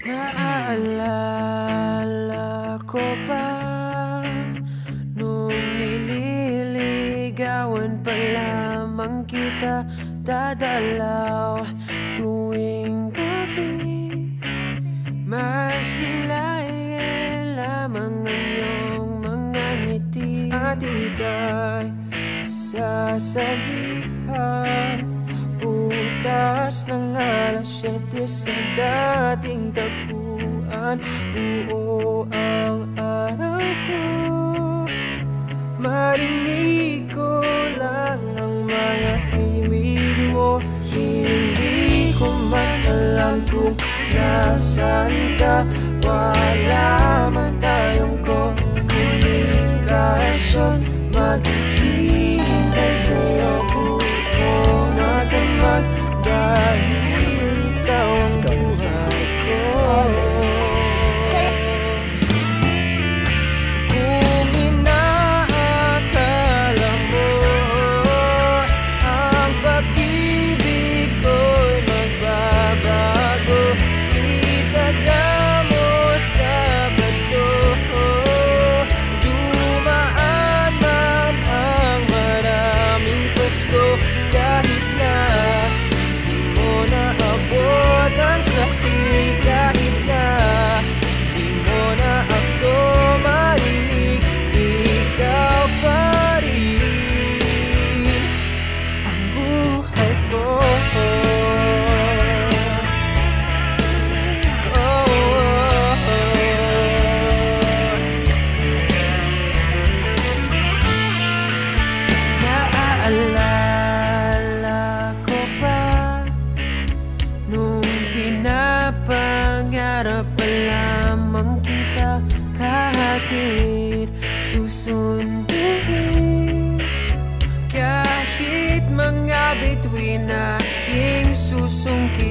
Naaalala ko pa nung nililigawan pa lamang kita, dadalaw tuwing gabi. Masilayan lamang ang iyong mga ngiti, at ika'y sasabihan bukas ng alas 7 sa dating tagpuan. Buo ang araw ko, marinig ko lang ang mga himig mo. Hindi ko man alam kung nasan ka, wala man tayong komunikasyon. Maghihintay sa'yo buong magdamag, dahil ikaw ang buhay ko. Kung inaakala mo ang pag-ibig ko'y magbabago, itaga mo sa bato. Dumaan man ang maraming Pasko, kahit na di mo naabot ang sakit, kahit na di mo na ako marinig, ikaw pa rin ang buhay ko. Naaalala ko pa nung pinapangarap pa lamang kita, hahatid, susunduin. Kahit mga bituin aking susungkit,